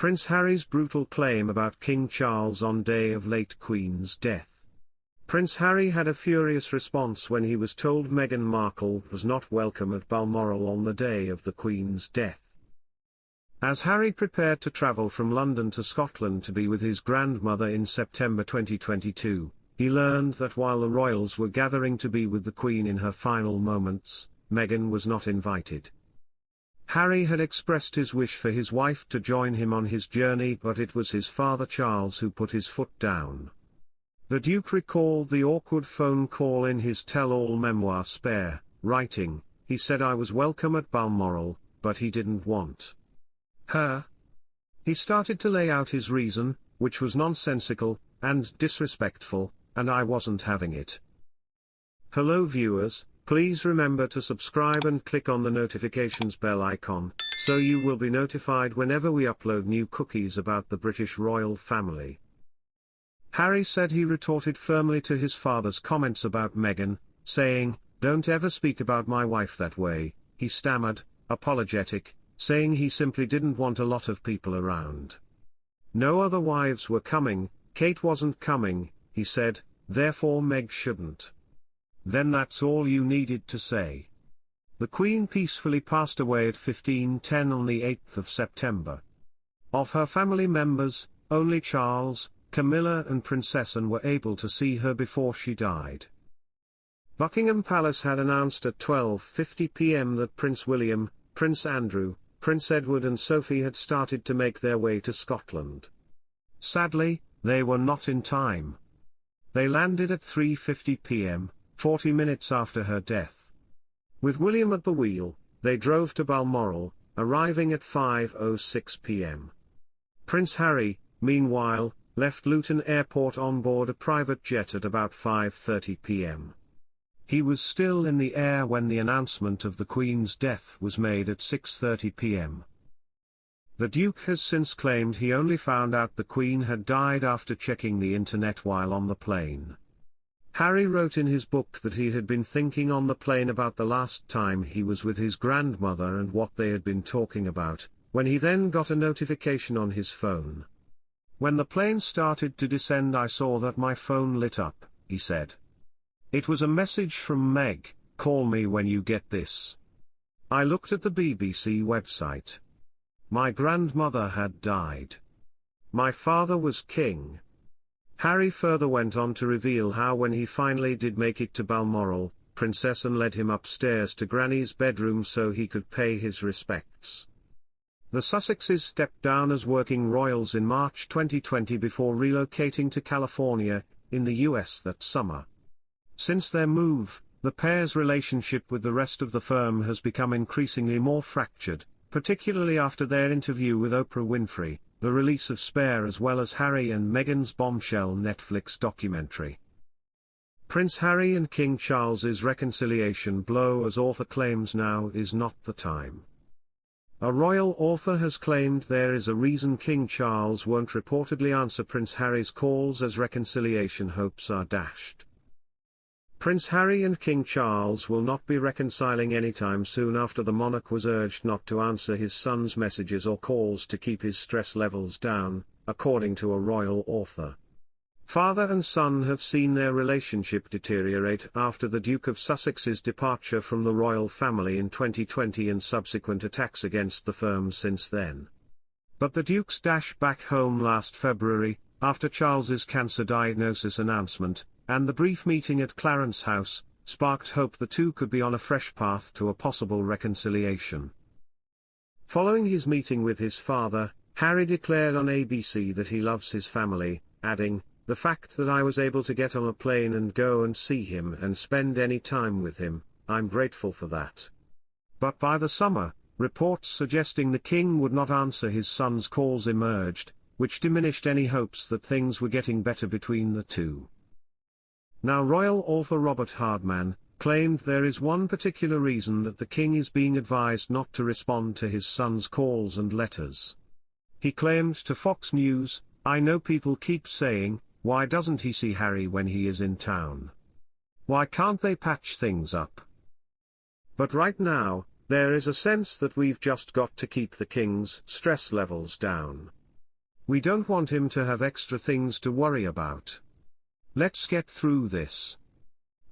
Prince Harry's brutal claim about King Charles on day of late Queen's death. Prince Harry had a furious response when he was told Meghan Markle was not welcome at Balmoral on the day of the Queen's death. As Harry prepared to travel from London to Scotland to be with his grandmother in September 2022, he learned that while the royals were gathering to be with the Queen in her final moments, Meghan was not invited. Harry had expressed his wish for his wife to join him on his journey, but it was his father Charles who put his foot down. The Duke recalled the awkward phone call in his tell-all memoir Spare, writing, "He said I was welcome at Balmoral, but he didn't want her." He started to lay out his reason, which was nonsensical and disrespectful, and I wasn't having it. Hello viewers, please remember to subscribe and click on the notifications bell icon, so you will be notified whenever we upload new cookies about the British royal family. Harry said he retorted firmly to his father's comments about Meghan, saying, "Don't ever speak about my wife that way." He stammered, apologetic, saying he simply didn't want a lot of people around. No other wives were coming, Kate wasn't coming, he said, therefore Meg shouldn't. Then that's all you needed to say. The Queen peacefully passed away at 15:10 on the 8th of September. Of her family members, only Charles, Camilla and Princess Anne were able to see her before she died. Buckingham Palace had announced at 12:50 p.m. that Prince William, Prince Andrew, Prince Edward and Sophie had started to make their way to Scotland. Sadly, they were not in time. They landed at 3:50 p.m., 40 minutes after her death. With William at the wheel, they drove to Balmoral, arriving at 5:06 p.m. Prince Harry, meanwhile, left Luton Airport on board a private jet at about 5:30 p.m. He was still in the air when the announcement of the Queen's death was made at 6:30 p.m. The Duke has since claimed he only found out the Queen had died after checking the internet while on the plane. Harry wrote in his book that he had been thinking on the plane about the last time he was with his grandmother and what they had been talking about, when he then got a notification on his phone. "When the plane started to descend, I saw that my phone lit up," he said. "It was a message from Meg, 'Call me when you get this.' I looked at the BBC website. My grandmother had died. My father was king." Harry further went on to reveal how when he finally did make it to Balmoral, Princess Anne led him upstairs to Granny's bedroom so he could pay his respects. The Sussexes stepped down as working royals in March 2020 before relocating to California, in the US that summer. Since their move, the pair's relationship with the rest of the firm has become increasingly more fractured, particularly after their interview with Oprah Winfrey, the release of Spare as well as Harry and Meghan's bombshell Netflix documentary. Prince Harry and King Charles's reconciliation blow, as author claims now is not the time. A royal author has claimed there is a reason King Charles won't reportedly answer Prince Harry's calls as reconciliation hopes are dashed. Prince Harry and King Charles will not be reconciling anytime soon after the monarch was urged not to answer his son's messages or calls to keep his stress levels down, according to a royal author. Father and son have seen their relationship deteriorate after the Duke of Sussex's departure from the royal family in 2020 and subsequent attacks against the firm since then. But the Duke's dash back home last February, after Charles's cancer diagnosis announcement, and the brief meeting at Clarence House, sparked hope the two could be on a fresh path to a possible reconciliation. Following his meeting with his father, Harry declared on ABC that he loves his family, adding, "The fact that I was able to get on a plane and go and see him and spend any time with him, I'm grateful for that." But by the summer, reports suggesting the king would not answer his son's calls emerged, which diminished any hopes that things were getting better between the two. Now royal author Robert Hardman claimed there is one particular reason that the king is being advised not to respond to his son's calls and letters. He claimed to Fox News, "I know people keep saying, why doesn't he see Harry when he is in town? Why can't they patch things up? But right now, there is a sense that we've just got to keep the king's stress levels down. We don't want him to have extra things to worry about. Let's get through this.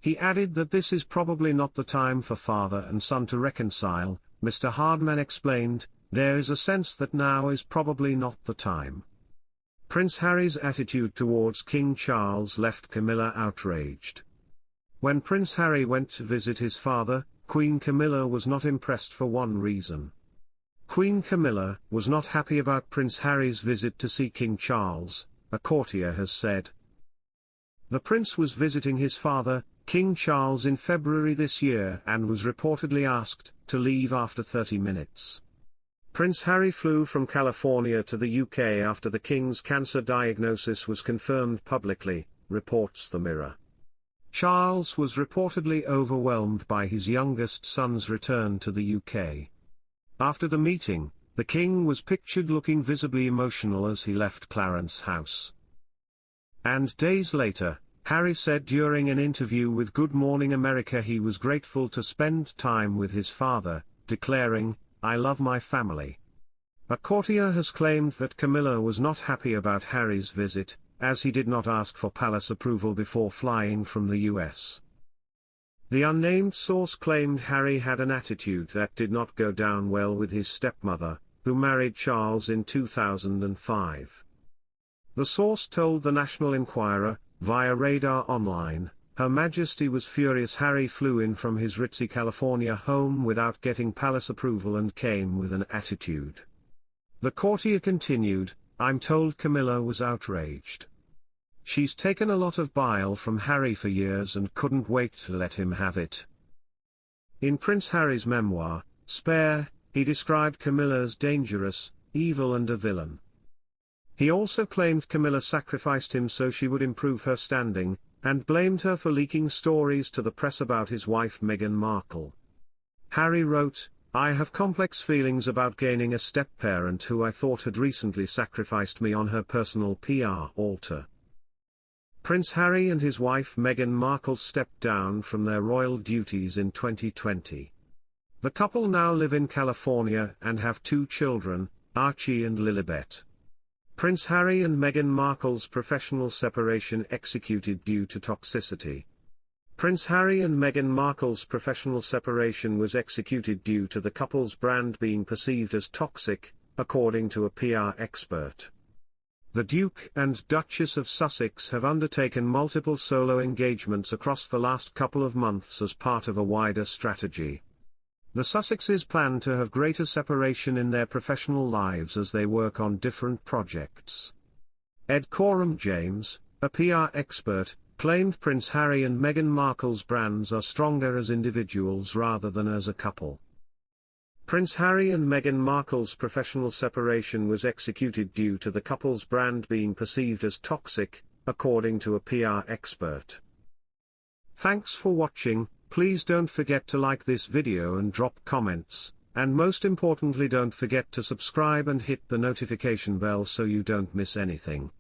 He added that this is probably not the time for father and son to reconcile. Mr. Hardman explained, there is a sense that now is probably not the time. Prince Harry's attitude towards King Charles left Camilla outraged. When Prince Harry went to visit his father, Queen Camilla was not impressed for one reason. Queen Camilla was not happy about Prince Harry's visit to see King Charles, a courtier has said. The prince was visiting his father, King Charles, in February this year and was reportedly asked to leave after 30 minutes. Prince Harry flew from California to the UK after the King's cancer diagnosis was confirmed publicly, reports the Mirror. Charles was reportedly overwhelmed by his youngest son's return to the UK. After the meeting, the King was pictured looking visibly emotional as he left Clarence House. And days later, Harry said during an interview with Good Morning America he was grateful to spend time with his father, declaring, "I love my family." A courtier has claimed that Camilla was not happy about Harry's visit, as he did not ask for palace approval before flying from the US. The unnamed source claimed Harry had an attitude that did not go down well with his stepmother, who married Charles in 2005. The source told the National Enquirer, via Radar Online, Her Majesty was furious Harry flew in from his ritzy California home without getting palace approval and came with an attitude. The courtier continued, I'm told Camilla was outraged. She's taken a lot of bile from Harry for years and couldn't wait to let him have it. In Prince Harry's memoir, Spare, he described Camilla as dangerous, evil and a villain. He also claimed Camilla sacrificed him so she would improve her standing, and blamed her for leaking stories to the press about his wife Meghan Markle. Harry wrote, I have complex feelings about gaining a step-parent who I thought had recently sacrificed me on her personal PR altar. Prince Harry and his wife Meghan Markle stepped down from their royal duties in 2020. The couple now live in California and have 2 children, Archie and Lilibet. Prince Harry and Meghan Markle's professional separation executed due to toxicity. Prince Harry and Meghan Markle's professional separation was executed due to the couple's brand being perceived as toxic, according to a PR expert. The Duke and Duchess of Sussex have undertaken multiple solo engagements across the last couple of months as part of a wider strategy. The Sussexes plan to have greater separation in their professional lives as they work on different projects. Ed Coram James, a PR expert, claimed Prince Harry and Meghan Markle's brands are stronger as individuals rather than as a couple. Prince Harry and Meghan Markle's professional separation was executed due to the couple's brand being perceived as toxic, according to a PR expert. Thanks for watching. Please don't forget to like this video and drop comments, and most importantly don't forget to subscribe and hit the notification bell so you don't miss anything.